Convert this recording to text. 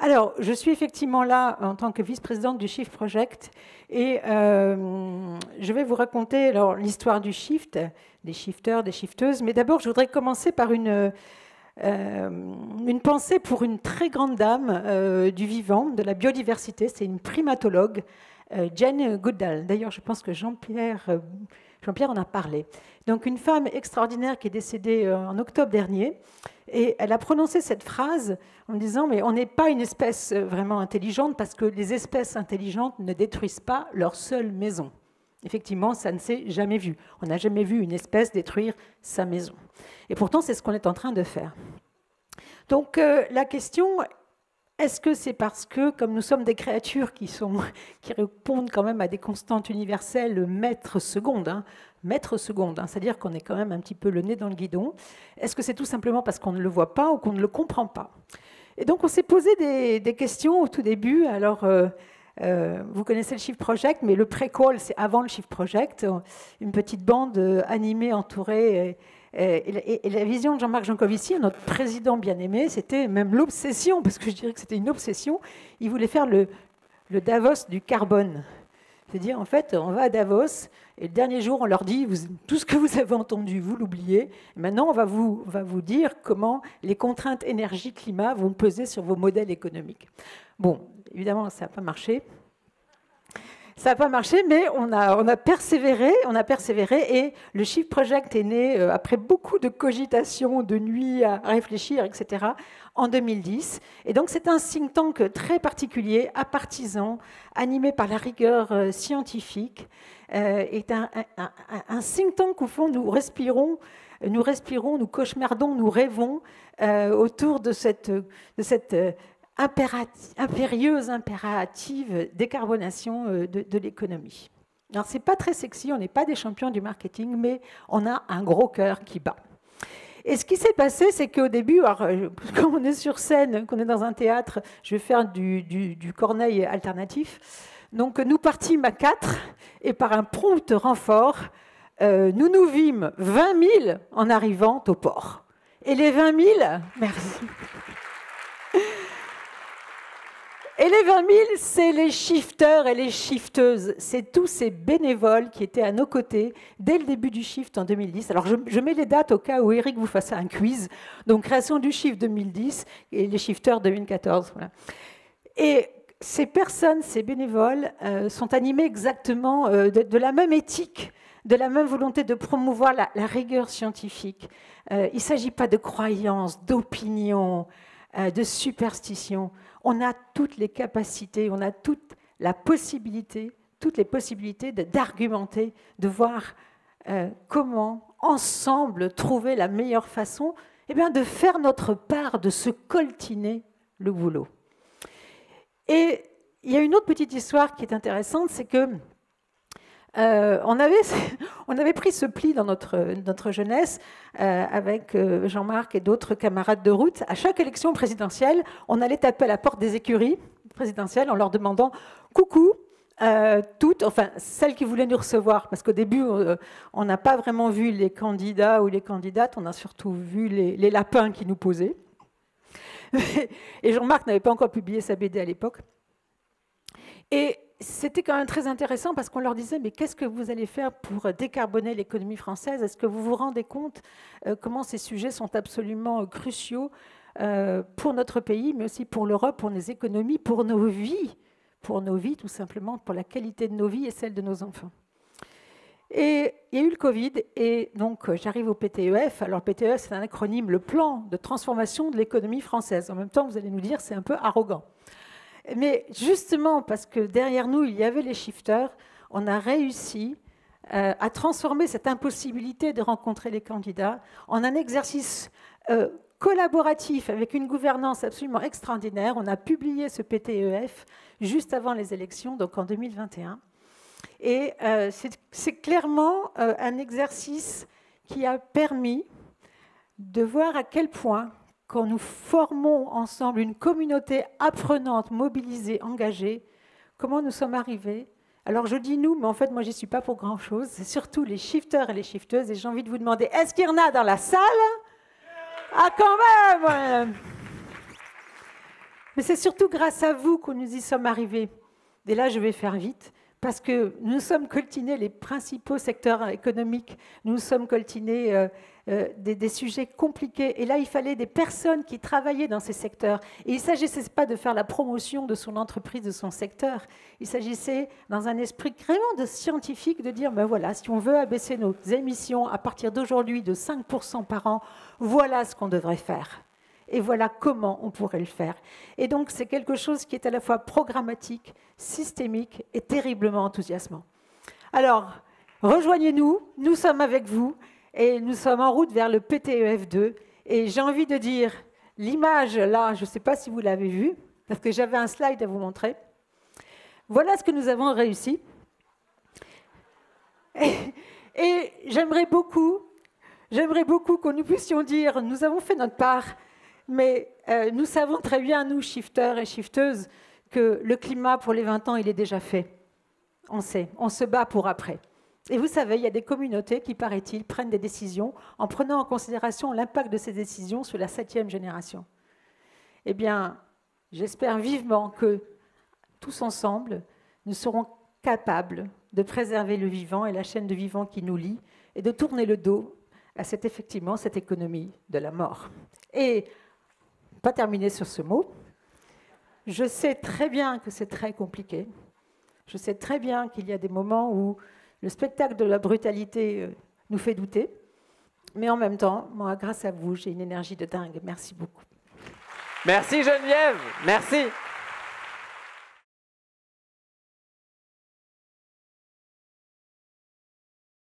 Alors, je suis effectivement là en tant que vice-présidente du Shift Project et je vais vous raconter l'histoire du Shift, des shifters, des shifteuses. Mais d'abord, je voudrais commencer par une pensée pour une très grande dame du vivant, de la biodiversité. C'est une primatologue, Jane Goodall. D'ailleurs, je pense que Jean-Pierre en a parlé. Donc, une femme extraordinaire qui est décédée en octobre dernier. Et elle a prononcé cette phrase en disant « Mais on n'est pas une espèce vraiment intelligente parce que les espèces intelligentes ne détruisent pas leur seule maison. » Effectivement, ça ne s'est jamais vu. On n'a jamais vu une espèce détruire sa maison. Et pourtant, c'est ce qu'on est en train de faire. Donc, la question, est-ce que c'est parce que, comme nous sommes des créatures qui répondent quand même à des constantes universelles mètres secondes, c'est-à-dire qu'on est quand même un petit peu le nez dans le guidon, est-ce que c'est tout simplement parce qu'on ne le voit pas ou qu'on ne le comprend pas? Et donc, on s'est posé des questions au tout début. Alors, vous connaissez le Shift Project, mais le pré-call, c'est avant le Shift Project, une petite bande animée, entourée. Et la vision de Jean-Marc Jancovici, notre président bien-aimé, c'était même l'obsession, parce que je dirais que c'était une obsession. Il voulait faire le Davos du carbone. C'est-à-dire, en fait, on va à Davos, et le dernier jour, on leur dit, tout ce que vous avez entendu, vous l'oubliez. Maintenant, on va vous dire comment les contraintes énergie-climat vont peser sur vos modèles économiques. Bon, évidemment, ça n'a pas marché. Ça n'a pas marché, mais on a persévéré, et le Shift Project est né après beaucoup de cogitations, de nuits à réfléchir, etc., en 2010. Et donc, c'est un think tank très particulier, apartisan, animé par la rigueur scientifique. Est un think tank, au fond, nous respirons, nous cauchemardons, nous rêvons autour de cette impérieuse, impérative décarbonation de l'économie. Alors, ce n'est pas très sexy, on n'est pas des champions du marketing, mais on a un gros cœur qui bat. Et ce qui s'est passé, c'est qu'au début, alors, quand on est sur scène, qu'on est dans un théâtre, je vais faire du Corneille alternatif. Donc, nous partîmes à 4, et par un prompt renfort, nous vîmes 20 000 en arrivant au port. Et les 20 000, merci. Et les 20 000, c'est les shifters et les shifteuses. C'est tous ces bénévoles qui étaient à nos côtés dès le début du Shift en 2010. Alors, je mets les dates au cas où Eric vous fasse un quiz. Donc, création du Shift 2010 et les shifters 2014. Voilà. Et ces personnes, ces bénévoles, sont animés exactement de la même éthique, de la même volonté de promouvoir la rigueur scientifique. Il ne s'agit pas de croyances, d'opinions, de superstitions. On a toutes les capacités, on a toutes les possibilités d'argumenter, de voir comment, ensemble, trouver la meilleure façon de faire notre part, de se coltiner le boulot. Et il y a une autre petite histoire qui est intéressante, c'est que on avait pris ce pli dans notre jeunesse avec Jean-Marc et d'autres camarades de route. À chaque élection présidentielle, on allait taper à la porte des écuries présidentielles en leur demandant « Coucou !» toutes, enfin celles qui voulaient nous recevoir, parce qu'au début, on n'a pas vraiment vu les candidats ou les candidates, on a surtout vu les lapins qui nous posaient. Et Jean-Marc n'avait pas encore publié sa BD à l'époque. Et c'était quand même très intéressant parce qu'on leur disait « Mais qu'est-ce que vous allez faire pour décarboner l'économie française? Est-ce que vous vous rendez compte comment ces sujets sont absolument cruciaux pour notre pays, mais aussi pour l'Europe, pour nos économies, pour nos vies tout simplement, pour la qualité de nos vies et celle de nos enfants ?» Et il y a eu le Covid, et donc j'arrive au PTEF. Alors PTEF, c'est un acronyme, le plan de transformation de l'économie française. En même temps, vous allez nous dire, c'est un peu arrogant. Mais justement, parce que derrière nous, il y avait les shifters, on a réussi à transformer cette impossibilité de rencontrer les candidats en un exercice collaboratif avec une gouvernance absolument extraordinaire. On a publié ce PTEF juste avant les élections, donc en 2021. Et c'est clairement un exercice qui a permis de voir à quel point, quand nous formons ensemble une communauté apprenante, mobilisée, engagée, comment nous sommes arrivés. Alors je dis nous, mais en fait moi j'y suis pas pour grand chose. C'est surtout les shifters et les shifteuses. Et j'ai envie de vous demander, est-ce qu'il y en a dans la salle? Ah quand même! Mais c'est surtout grâce à vous que nous y sommes arrivés. Et là, je vais faire vite, parce que nous sommes coltinés les principaux secteurs économiques, nous sommes coltinés des sujets compliqués. Et là, il fallait des personnes qui travaillaient dans ces secteurs. Et il ne s'agissait pas de faire la promotion de son entreprise, de son secteur. Il s'agissait, dans un esprit vraiment de scientifique, de dire, ben voilà, si on veut abaisser nos émissions à partir d'aujourd'hui de 5% par an, voilà ce qu'on devrait faire. Et voilà comment on pourrait le faire. Et donc, c'est quelque chose qui est à la fois programmatique, systémique et terriblement enthousiasmant. Alors, rejoignez-nous, nous sommes avec vous, et nous sommes en route vers le PTEF2. Et j'ai envie de dire, l'image, là, je ne sais pas si vous l'avez vue, parce que j'avais un slide à vous montrer. Voilà ce que nous avons réussi. Et j'aimerais beaucoup que nous puissions dire, nous avons fait notre part, mais nous savons très bien, nous, shifters et shifteuses, que le climat pour les 20 ans, il est déjà fait. On sait, on se bat pour après. Et vous savez, il y a des communautés qui, paraît-il, prennent des décisions en prenant en considération l'impact de ces décisions sur la 7e génération. Eh bien, j'espère vivement que, tous ensemble, nous serons capables de préserver le vivant et la chaîne de vivant qui nous lie et de tourner le dos à effectivement cette économie de la mort. Et pas terminer sur ce mot. Je sais très bien que c'est très compliqué. Je sais très bien qu'il y a des moments où le spectacle de la brutalité nous fait douter. Mais en même temps, moi, grâce à vous, j'ai une énergie de dingue. Merci beaucoup. Merci Geneviève. Merci.